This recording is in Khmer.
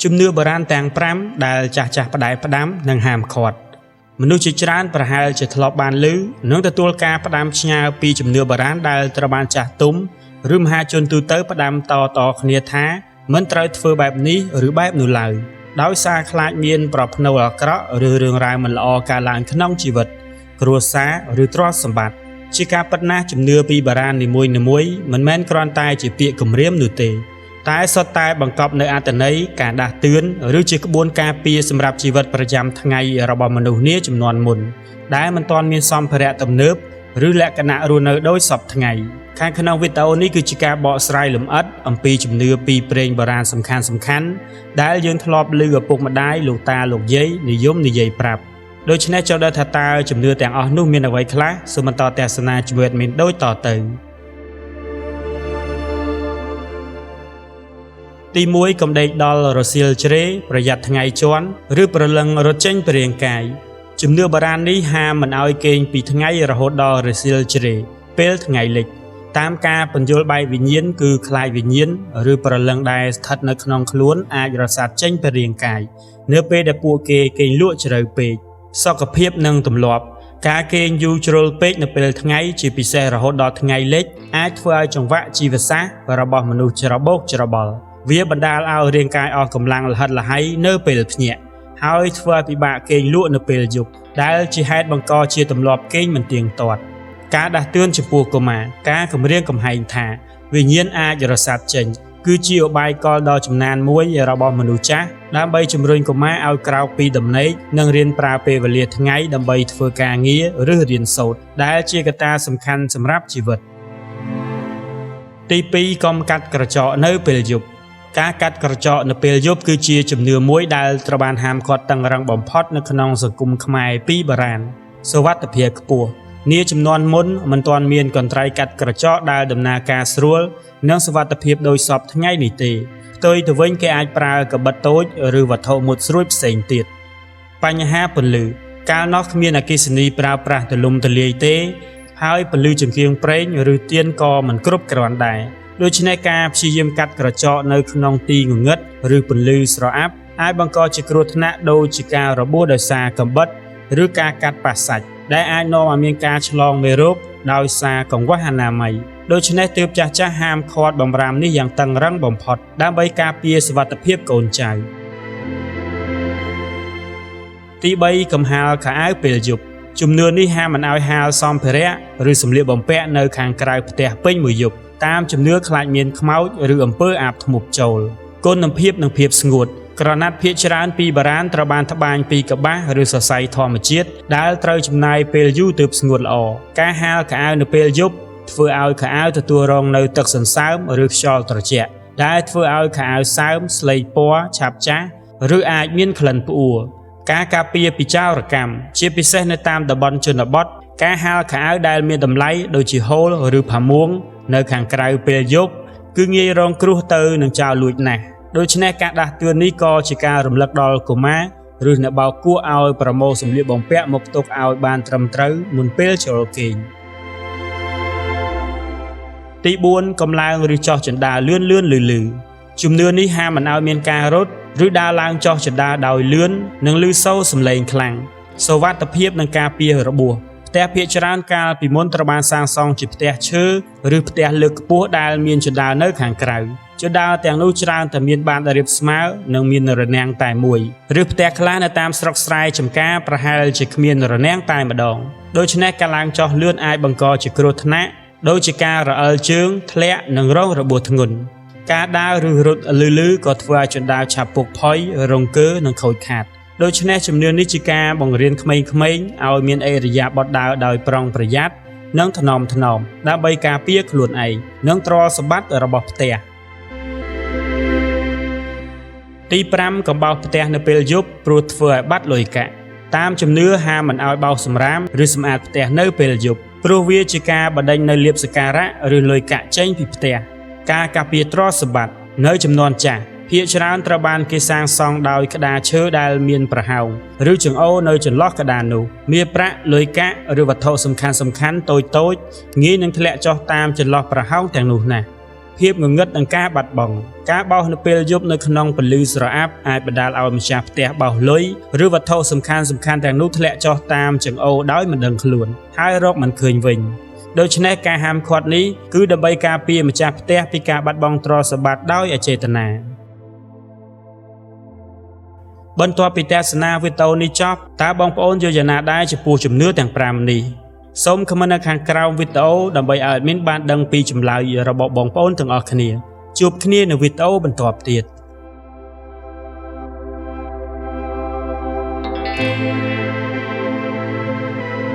ជំនឿបុរាណទាំង5ដែលចាស់ផ្ដាយផ្ដាំនិងហាមឃាត់មនុស្សជាច្រើនប្រហែលជាធ្លាប់បានឮនិងទទួលការផ្ដាំឆ្ញើពីជំនឿបុរាណដែលត្រូវបានចាស់ទុំឬមហាជនទូទៅផ្ដាំតគ្នាថាមិនត្រូវធ្វើបែបនេះឬបែបនោះឡើយដោយសារខ្លាចមានប្រផ្នូលអាក្រក់ឬរឿងរ៉ាវមិនល្អកើតឡើងក្នុងជីវិតគ្រួសារឬទ្រព្យសម្បត្តិជាការពិតណាស់ជំនឿពីបុរាណនីមួយៗមិនមែនគ្រាន់តែជាពាក្យគំរាមនោះទេតែសុទ្ធតែបង្កប់នូវអត្ថន័យការដាស់តឿនឬជាក្បួនការពារសម្រាប់ជីវិតប្រចាំថ្ងៃរបស់មនុស្សនាជំនាន់មុនដែលមិនទាន់មានសម្ភារៈទំនើបឬលក្ខណៈរស់នៅដោយសពថ្ងៃខាងក្នុងវីដេអូនេះគឺជាការបកស្រាយលម្អិតអំពីជំនឿពីព្រេងបុរាណសំខាន់ៗដែលយើងធ្លាប់ឮឪពុកម្ដាយលោកតាលោកយាយនិយមនិយាយប្រាប់ដូច្នេះចូលដល់ថាតើជំនឿទាំងអស់នោះមានអ្វីខ្លះសូមបន្តទស្សនាជាមួយ admin ដូចតទៅទី1កំដេកដល់រសៀលជ្រេប្រយ័ត្នថ្ងៃជន់ឬប្រលឹងរត់ចេញពីរាងកាយជំនឿបុរាណនេះហាមមិនឲ្យគេងពីថ្ងៃរហូតដល់រសៀលជ្រេពេលថ្ងៃលិចតាមការពន្យល់បែបវិញ្ញាណគឺខ្លាចវិញ្ញាណឬប្រលឹងដែលស្ថិតនៅក្នុងខ្លួនអាចរសាត់ចេញពីរាងកាយនៅពេលដែលពួកគេគេងលក់ជ្រៅពេកសុខភាពនិងទម្លាប់ការគេងយូរជ្រុលពេកនៅពេលថ្ងៃជាពិសេសរហូតដល់ថ្ងៃលិចអាចធ្វើឲ្យចង្វាក់ជីវសាស្ត្ររបស់មនុស្សច្របូកច្របល់វាបណ្ដាលឲ្យរាងកាយអស់កម្លាំងលហិតលហៃនៅពេលភ្ញាក់ហើយធ្វើឲ្យពិបាកគេងលក់នៅពេលយប់ដែលជាហេតុបង្កជាទម្លាប់គេងមិនទៀងទាត់ការដាស់តឿនចំពោះកុមារការគម្រាមកំហែងថាវិញ្ញាណអាចរសាត់ចេញគឺជាឧបាយកលដ៏ចំណានមួយរបស់មនុស្សចាស់ដើម្បីជំរុញកុមារឲ្យក្រោកពីដំណេកនិងរៀនប្រើពេលវេលាថ្ងៃដើម្បីធ្វើការងារឬរៀនសូត្រដែលជាកត្តាសំខាន់សម្រាប់ជីវិតទី2កុំកាត់ក្រចកនៅពេលយប់ការកាត់ក្រចកនៅពេលយប់គឺជាជំនឿមួយដែលត្រូវបានហាមឃាត់តឹងរ៉ឹងបំផុតនៅក្នុងសង្គមខ្មែរពីបុរាណសុវត្ថិភាពខ្ពស់នាជំនាន់មុនមិនទាន់មានកន្ត្រៃកាត់ក្រចកដែលដំណើរការស្រួលនិងសុវត្ថិភាពដោយសពថ្ងៃនេះទេផ្ទុយទៅវិញគេអាចប្រើកាបិតតូចឬវត្ថុមុតស្រួចផ្សេងទៀតបញ្ហាពន្លឺកាលនោះគ្មានអគ្គិសនីប្រើប្រាស់ទូលំទូលាយទេហើយពន្លឺចង្កៀងប្រេងឬទៀនក៏មិនគ្រប់គ្រាន់ដែរដូច្នេះការព្យាយាមកាត់ក្រចកនៅក្នុងទីងងឹតឬពន្លឺស្រអាប់អាចបង្កជាគ្រោះថ្នាក់ដូចជាការរបួសដោយសារកាំបិតឬការកាត់ប៉ះសាច់ដែលអាចនាំឲ្យមានការឆ្លងមេរោគដោយសារកង្វះអនាម័យដូច្នេះទើបចាស់ហាមឃាត់បម្រាមនេះយ៉ាងតឹងរ៉ឹងបំផុតដើម្បីការពារសុវត្ថិភាពកូនចៅទី3កំហាលខោអាវពេលយប់ជំនឿនេះហាមមិនឲ្យហាលសម្ភារៈឬសម្លៀកបំពាក់នៅខាងក្រៅផ្ទះពេញមួយយប់តាមជំនឿខ្លាចមានខ្មោចឬអំពើអាបធ្មប់ចូលគុណភាពនិងភាពស្ងួតក្រណាត់ភាគច្រើនពីបុរាណត្រូវបានត្បាញពីកប្បាសឬសរសៃធម្មជាតិដែលត្រូវចំណាយពេលយូរទើបស្ងួតល្អការហាលខោអាវនៅពេលយប់ធ្វើឲ្យខោអាវទទួលរងនៅទឹកសន្សើមឬខ្យល់ត្រជាក់ដែលធ្វើឲ្យខោអាវសើមស្លេកពណ៌ឆាប់ចាស់ឬអាចមានក្លិនផ្អួរការការពារពីចោរកម្មជាពិសេសនៅតាមតំបន់ជនបទការហាលខោអាវដែលមានតម្លៃដូចជាហូលឬផាមួងនៅខាងក្រៅពេលយប់គឺងាយរងគ្រោះទៅនឹងចោរលួចណាស់ដូច្នេះការដាស់តឿននេះក៏ជាការរំលឹកដល់កុមារឬអ្នកបោកគក់ឲ្យប្រមូលសម្លៀកបំពាក់មកទុកឲ្យបានត្រឹមត្រូវមុនពេលចូលគេងទី4កំឡើងឬចោះជណ្ដើរលឿនលឺជំនឿនេះហាមមិនឲ្យមានការរត់ឬដើរឡើងចោះជណ្ដើរដោយលឿននិងឮសូរសំឡេងខ្លាំងសុវត្ថិភាពនិងការពាររបួសផ្ទះភាគច្រើនកាលពីមុនត្រូវបានសាងសង់ជាផ្ទះឈើឬផ្ទះលើកខ្ពស់ដែលមានជណ្ដើរនៅខាងក្រៅជណ្ដើរទាំងនោះច្រើនតែមានបាតរាបស្មើនិងមានរនាំងតែមួយឬផ្ទះខ្លះនៅតាមស្រុកស្រែចម្ការប្រហែលជាគ្មានរនាំងតែម្ដងដូច្នេះការឡើងចុះលឿនអាចបង្កជាគ្រោះថ្នាក់ដូចជាការរអិលជើងធ្លាក់និងរងរបួសធ្ងន់ការដើរឬរត់លឺក៏ធ្វើឲ្យជណ្ដើរឆាប់ពុកផុយរង្គើនិងខូចខាតដូច្នេះជំនឿនេះជាការបង្រៀនក្មេងៗឲ្យមានឥរិយាបថដើរដោយប្រុងប្រយ័ត្ននិងថ្នមដើម្បីការពារខ្លួនឯងនិងទ្រព្យសម្បត្តិរបស់ផ្ទះទី5កំបោសផ្ទះនៅពេលយប់ព្រោះធ្វើឲ្យបាត់លុយកាក់តាមជំនឿហាមមិនឲ្យបោសសម្រាមឬសម្អាតផ្ទះនៅពេលយប់ព្រោះវាជាការបណ្ដេញនៅលាភសក្ការៈឬលុយកាក់ចេញពីផ្ទះការការពារទ្រព្យសម្បត្តិនៅចំនួនចាស់ភាគច្រើនត្រូវបានគេសាងសង់ដោយក្តារឈើដែលមានប្រហោងឬចង្អូរនៅចន្លោះក្តារនោះមាសប្រាក់លុយកាក់ឬវត្ថុសំខាន់តូចងាយនឹងធ្លាក់ចុះតាមចន្លោះប្រហោងទាំងនោះណាស់ ភាពងងឹតនឹងការបាត់បង់ការបោសនៅពេលយប់នៅក្នុងពន្លឺស្រអាប់អាចបណ្ដាលឲ្យម្ចាស់ផ្ទះបោសលុយឬវត្ថុសំខាន់ៗទាំងនោះធ្លាក់ចុះតាមចង្អូរដោយមិនដឹងខ្លួនហើយរកមិនឃើញវិញដូច្នេះការហាមឃាត់នេះគឺដើម្បីការពារម្ចាស់ផ្ទះពីការបាត់បង់ទ្រព្យសម្បត្តិដោយអចេតនាបន្ទាប់ពីទស្សនាវីដេអូនេះចប់តើបងប្អូនយល់យ៉ាងណាដែរចំពោះជំនឿទាំង5នេះសូមខមមិននៅខាងក្រោមវីដេអូដើម្បីឲ្យadminបានដឹងពីចម្លើយរបស់បងប្អូនទាំងអស់គ្នាជួបគ្នានៅវីដេអូបន្តទៀត